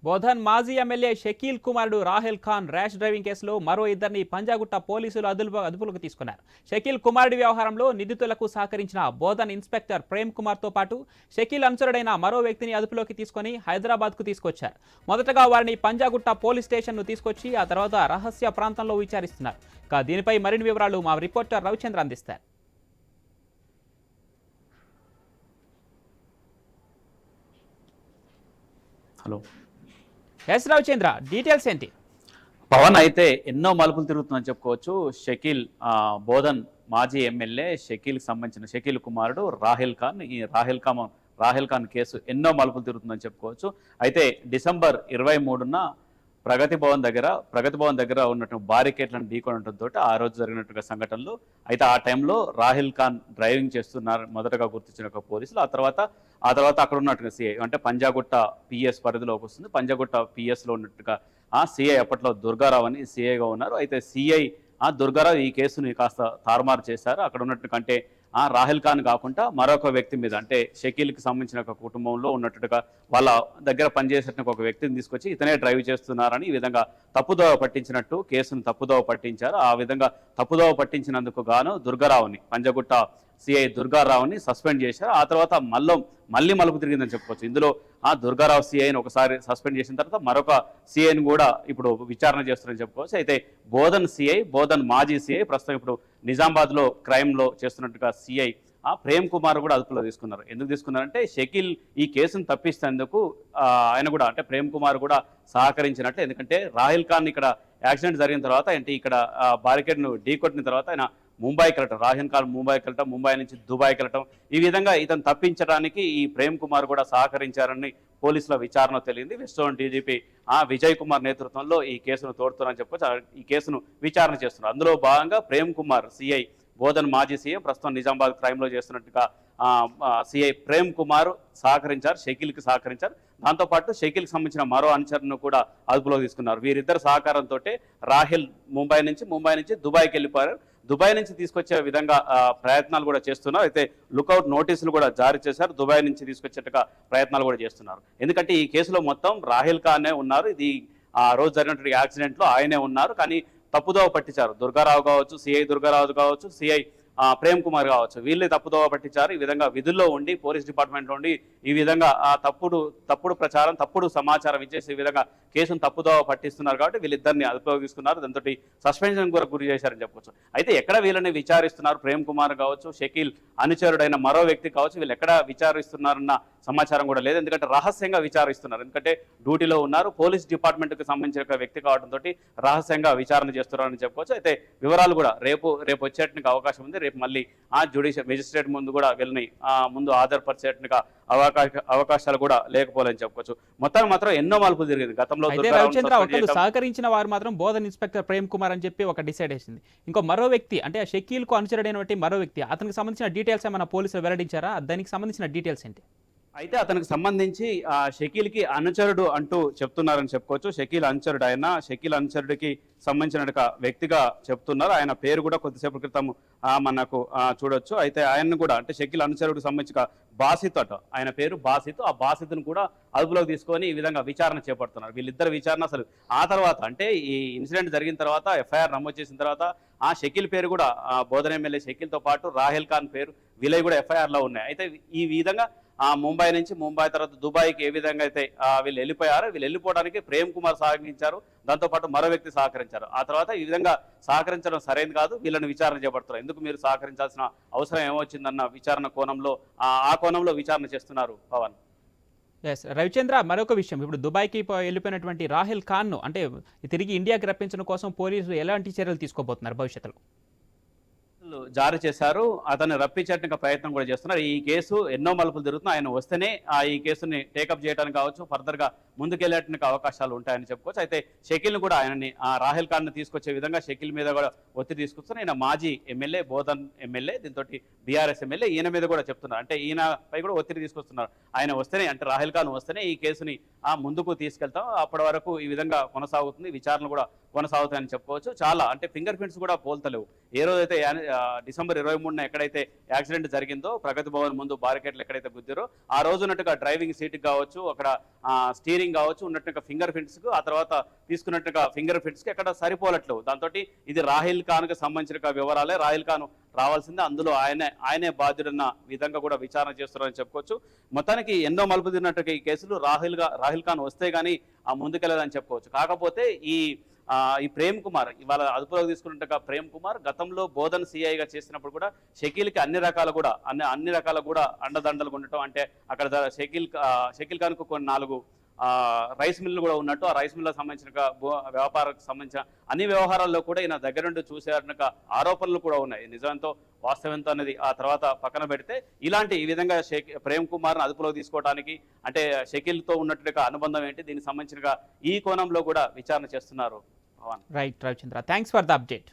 బోధన్ మాజీ ఎమ్మెల్యే షకీల్ కుమారుడు రాహెల్ Khan rash driving కేసులో మరో ఇద్దరిని పంజాగుట్ట పోలీసులు అదుపులోకి తీసుకున్నారు. షకీల్ కుమారుడి వ్యవహారంలో నిందితులకు సహకరించిన బోధన్ ఇన్స్పెక్టర్ ప్రేమ్ కుమార్తో పాటు షకీల్ అనుచరుడైన మరో వ్యక్తిని అదుపులోకి తీసుకుని హైదరాబాద్కు తీసుకొచ్చారు. మొదటగా వారిని పంజాగుట్ట పోలీస్ స్టేషన్ను తీసుకొచ్చి ఆ తర్వాత రహస్య ప్రాంతంలో విచారిస్తున్నారు. దీనిపై మరిన్ని వివరాలు మా రిపోర్టర్ రవిచంద్ర అందిస్తారు. హలో ఎస్ రవిచంద్ర, డీటెయిల్స్ ఏంటి? పవన్ అయితే ఎన్నో మలుపులు తిరుగుతుందని చెప్పుకోవచ్చు. షకీల్ బోధన్ మాజీ ఎమ్మెల్యే షకీల్కి సంబంధించిన షకీల్ కుమారుడు రాహెల్ ఖాన్. ఈ రాహెల్ ఖాన్ కేసు ఎన్నో మలుపులు తిరుగుతుందని చెప్పుకోవచ్చు. అయితే డిసెంబర్ 23న ప్రగతి భవన్ దగ్గర ఉన్నటువంటి బారికేట్లను ఢీకొనడంతో ఆ రోజు జరిగినట్టుగా సంఘటనలు. అయితే ఆ టైంలో రాహెల్ ఖాన్ డ్రైవింగ్ చేస్తున్నారు మొదటగా గుర్తించిన పోలీసులు. ఆ తర్వాత అక్కడ ఉన్నట్టుగా సిఐ అంటే పంజాగుట్ట పిఎస్ పరిధిలోకి వస్తుంది. పంజాగుట్ట పిఎస్లో ఉన్నట్టుగా సిఐ అప్పట్లో దుర్గారావు అని సిఐగా ఉన్నారు. అయితే సిఐ దుర్గారావు ఈ కేసుని కాస్త తారుమారు చేశారు. అక్కడ ఉన్నట్టుగా అంటే రాహెల్ ఖాన్ కాకుండా మరొక వ్యక్తి మీద అంటే షకీల్కి సంబంధించిన ఒక కుటుంబంలో ఉన్నట్టుగా వాళ్ళ దగ్గర పనిచేసిన ఒక వ్యక్తిని తీసుకొచ్చి ఇతనే డ్రైవ్ చేస్తున్నారని ఈ విధంగా తప్పుదోవ పట్టించినట్టు కేసును తప్పుదోవ పట్టించారు. ఆ విధంగా తప్పుదోవ పట్టించినందుకు గాను దుర్గారావుని పంజాగుట్ట సిఐ దుర్గారావుని సస్పెండ్ చేశారు. ఆ తర్వాత మళ్ళీ మలుపు తిరిగిందని చెప్పుకోవచ్చు. ఇందులో దుర్గారావు సిఐని ఒకసారి సస్పెండ్ చేసిన తర్వాత మరొక సిఐని కూడా ఇప్పుడు విచారణ చేస్తున్నారని చెప్పుకోవచ్చు. అయితే బోధన్ మాజీ సిఐ ప్రస్తుతం ఇప్పుడు నిజామాబాద్లో క్రైమ్లో చేస్తున్నట్టుగా సిఐ ప్రేమ్ కుమార్ కూడా అదుపులో తీసుకున్నారు. ఎందుకు తీసుకున్నారంటే షకీల్ ఈ కేసును తప్పిస్తేందుకు ఆయన కూడా అంటే ప్రేమ్ కుమార్ కూడా సహకరించినట్టు. ఎందుకంటే రాహెల్ ఖాన్ ఇక్కడ యాక్సిడెంట్ జరిగిన తర్వాత అంటే ఇక్కడ బారికేడ్ను ఢీకొట్టిన తర్వాత ఆయన ముంబైకి వెళ్ళటం, రాహెల్ ఖాన్ ముంబైకి వెళ్ళటం, ముంబై నుంచి దుబాయ్కి వెళ్ళటం, ఈ విధంగా ఇతను తప్పించడానికి ఈ ప్రేమ్ కుమార్ కూడా సహకరించారని పోలీసుల విచారణ తెలియంది. West zone DGP Vijay Kumar నేతృత్వంలో ఈ కేసును తోడుతున్నారని చెప్పొచ్చు. ఈ కేసును విచారణ చేస్తున్నారు. అందులో భాగంగా ప్రేమ్ కుమార్ సిఐ బోధన్ మాజీ సీఎం ప్రస్తుతం నిజామాబాద్ క్రైమ్లో చేస్తున్నట్టుగా సిఐ ప్రేమ్ కుమార్ షకీల్కి సహకరించారు. దాంతోపాటు షకీల్కి సంబంధించిన మరో అనుచరులను కూడా అదుపులో తీసుకున్నారు. వీరిద్దరు సహకారంతో రాహెల్ ముంబై నుంచి దుబాయ్కి వెళ్ళిపోయారు. దుబాయ్ నుంచి తీసుకొచ్చే విధంగా ప్రయత్నాలు కూడా చేస్తున్నారు. అయితే లుకౌట్ నోటీసులు కూడా జారీ చేశారు. దుబాయ్ నుంచి తీసుకొచ్చేట్టుగా ప్రయత్నాలు కూడా చేస్తున్నారు. ఎందుకంటే ఈ కేసులో మొత్తం రాహెల్ ఖానే ఉన్నారు. ఇది ఆ రోజు జరిగినటువంటి యాక్సిడెంట్లో ఆయనే ఉన్నారు. కానీ తప్పుదోవ పట్టించారు. దుర్గారావు కావచ్చు, సిఐ దుర్గారావు కావచ్చు, సిఐ ప్రేమ్ కుమార్ కావచ్చు, వీళ్ళే తప్పుదోవ పట్టించారు. ఈ విధంగా విధుల్లో ఉండి పోలీస్ డిపార్ట్మెంట్లో ఉండి ఈ విధంగా తప్పుడు ప్రచారం, తప్పుడు సమాచారం ఇచ్చేసి ఈ విధంగా కేసును తప్పుదోవ పట్టిస్తున్నారు. కాబట్టి వీళ్ళిద్దరిని అదుపులోకి తీసుకున్నారు. దాంతో సస్పెన్షన్ కూడా గురి చేశారని చెప్పొచ్చు. అయితే ఎక్కడ వీళ్ళని విచారిస్తున్నారు, ప్రేమ్ కుమార్ కావచ్చు, షకీల్ అనుచరుడైన మరో వ్యక్తి కావచ్చు, వీళ్ళు ఎక్కడ విచారిస్తున్నారన్న సమాచారం కూడా లేదు. ఎందుకంటే రహస్యంగా విచారిస్తున్నారు. ఎందుకంటే డ్యూటీలో ఉన్నారు, పోలీస్ డిపార్ట్మెంట్కి సంబంధించిన వ్యక్తి కావడంతో రహస్యంగా విచారణ చేస్తున్నారని చెప్పుకోవచ్చు. అయితే వివరాలు కూడా రేపు వచ్చేటానికి అవకాశం ఉంది. రేపు మళ్ళీ జ్యుడిషియల్ మెజిస్ట్రేట్ ముందు కూడా వీళ్ళని ముందు హాజరుపరిచేట్టుగా అవకాశాలు కూడా లేకపోలేని చెప్పుకోవచ్చు. మొత్తం మాత్రం ఎన్నో మలుపులు జరిగింది గతంలో. సహకరించిన వారు మాత్రం బోధన్ ఇన్స్పెక్టర్ ప్రేమ్ కుమార్ అని చెప్పి ఒక డిసైడ్ చేసింది. ఇంకో మరో వ్యక్తి అంటే షకీల్ కు అనుచరుడైనటువంటి మరో వ్యక్తి, అతనికి సంబంధించిన డీటెయిల్స్ ఏమైనా పోలీసులు వెల్లడించారా? దానికి సంబంధించిన డీటెయిల్స్ ఏంటి? అయితే అతనికి సంబంధించి షకీల్కి అనుచరుడు అంటూ చెప్తున్నారని చెప్పుకోవచ్చు. షకీల్ అనుచరుడికి సంబంధించిన వ్యక్తిగా చెప్తున్నారు. ఆయన పేరు కూడా కొద్దిసేపు క్రితం మనకు చూడొచ్చు. అయితే ఆయన్ని కూడా అంటే షకీల్ అనుచరుడికి సంబంధించిన బాసిత్ ఆయన పేరు బాసిత్. ఆ బాసిత్ను కూడా అదుపులోకి తీసుకొని ఈ విధంగా విచారణ చేపడుతున్నారు. వీళ్ళిద్దరు విచారణ అసలు ఆ తర్వాత అంటే ఈ ఇన్సిడెంట్ జరిగిన తర్వాత ఎఫ్ఐఆర్ నమోదు చేసిన తర్వాత షకీల్ పేరు కూడా బోధన్ ఎమ్మెల్యే షకీల్తో పాటు రాహెల్ ఖాన్ పేరు వీళ్ళవి కూడా ఎఫ్ఐఆర్లో ఉన్నాయి. అయితే ఈ విధంగా ముంబై తర్వాత దుబాయ్కి ఏ విధంగా అయితే వీళ్ళు వెళ్ళిపోయారో వీళ్ళు వెళ్ళిపోవడానికి ప్రేమ్ కుమార్ సహకరించారు. దాంతోపాటు మరో వ్యక్తి సహకరించారు. ఆ తర్వాత ఈ విధంగా సహకరించడం సరైనది కాదు, వీళ్ళని విచారణ చేపడుతున్నారు. ఎందుకు మీరు సహకరించాల్సిన అవసరం ఏమొచ్చిందన్న విచారణ కోణంలో కోణంలో విచారణ చేస్తున్నారు పవన్. రవిచంద్ర, మరొక విషయం, ఇప్పుడు దుబాయ్కి వెళ్ళిపోయినటువంటి రాహెల్ ఖాన్ను అంటే తిరిగి ఇండియాకి రప్పించడం కోసం పోలీసులు ఎలాంటి చర్యలు తీసుకోబోతున్నారు భవిష్యత్తులో? జారీ చేశారు. అతన్ని రప్పించేట్టుగా ప్రయత్నం కూడా చేస్తున్నారు. ఈ కేసు ఎన్నో మలుపులు తిరుగుతున్నాయి. ఆయన వస్తేనే ఈ కేసుని టేకప్ చేయడానికి కావచ్చు, ఫర్దర్గా ముందుకెళ్లేట్టుగా అవకాశాలు ఉంటాయని చెప్పుకోవచ్చు. అయితే షకీల్ని కూడా ఆయనని రాహెల్ ఖాన్ తీసుకొచ్చే విధంగా షకీల్ మీద కూడా ఒత్తిడి తీసుకొస్తున్నారు. ఈయన మాజీ ఎమ్మెల్యే, బోధన్ ఎమ్మెల్యే, దీంతో బీఆర్ఎస్ ఎమ్మెల్యే, ఈయన మీద కూడా చెప్తున్నారు. అంటే ఈయనపై కూడా ఒత్తిడి తీసుకొస్తున్నారు. ఆయన వస్తేనే అంటే రాహెల్ ఖాన్ వస్తేనే ఈ కేసుని ముందుకు తీసుకెళ్తాం, అప్పటి వరకు ఈ విధంగా కొనసాగుతుంది, విచారణ కూడా కొనసాగుతాయని చెప్పుకోవచ్చు. చాలా అంటే ఫింగర్ ప్రింట్స్ కూడా పోల్తలేవు. ఏ రోజైతే డిసెంబర్ 23న ఎక్కడైతే యాక్సిడెంట్ జరిగిందో ప్రగతి భవన్ ముందు బారికేట్లు ఎక్కడైతే గుద్దారో ఆ రోజు ఉన్నట్టుగా డ్రైవింగ్ సీట్ కావచ్చు, అక్కడ స్టీరింగ్ కావచ్చు, ఉన్నట్టుగా ఫింగర్ ప్రింట్స్ కు, ఆ తర్వాత తీసుకున్నట్టుగా ఫింగర్ ప్రింట్స్ కి అక్కడ సరిపోలట్లేవు. దాంతో ఇది రాహిల్ ఖాన్ కు సంబంధించిన వివరాలే. రాహిల్ ఖాన్ రావాల్సిందే, అందులో ఆయనే బాధ్యుడన్న విధంగా కూడా విచారణ చేస్తున్నారని చెప్పుకోవచ్చు. మొత్తానికి ఎన్నో మలుపు తిన్నట్టుగా ఈ కేసులు రాహిల్ ఖాన్ వస్తే గానీ ముందుకెళ్ళదని చెప్పుకోవచ్చు. కాకపోతే ఈ ప్రేమ్ కుమార్ ఇవాళ అదుపులోకి తీసుకున్నట్టుగా ప్రేమ్ కుమార్ గతంలో బోధన్ సిఐగా చేసినప్పుడు కూడా షకీల్కి అన్ని రకాల కూడా అండదండలు ఉండటం, అంటే అక్కడ షకీల్ ఖాన్ కు కొన్ని 4 రైస్ మిల్లు కూడా ఉన్నట్టు, ఆ రైస్ మిల్లకు సంబంధించిన వ్యాపారకు సంబంధించిన అన్ని వ్యవహారాల్లో కూడా ఈయన దగ్గర నుండి చూసేట ఆరోపణలు కూడా ఉన్నాయి. నిజంతో వాస్తవంతో అనేది ఆ తర్వాత పక్కన పెడితే ఈ విధంగా ప్రేమ్ కుమార్ని అదుపులోకి తీసుకోవడానికి, అంటే షకీల్తో ఉన్నట్టుగా అనుబంధం ఏంటి, దీనికి సంబంధించిన ఈ కోణంలో కూడా విచారణ చేస్తున్నారు. Right Ravichandra, thanks for the update.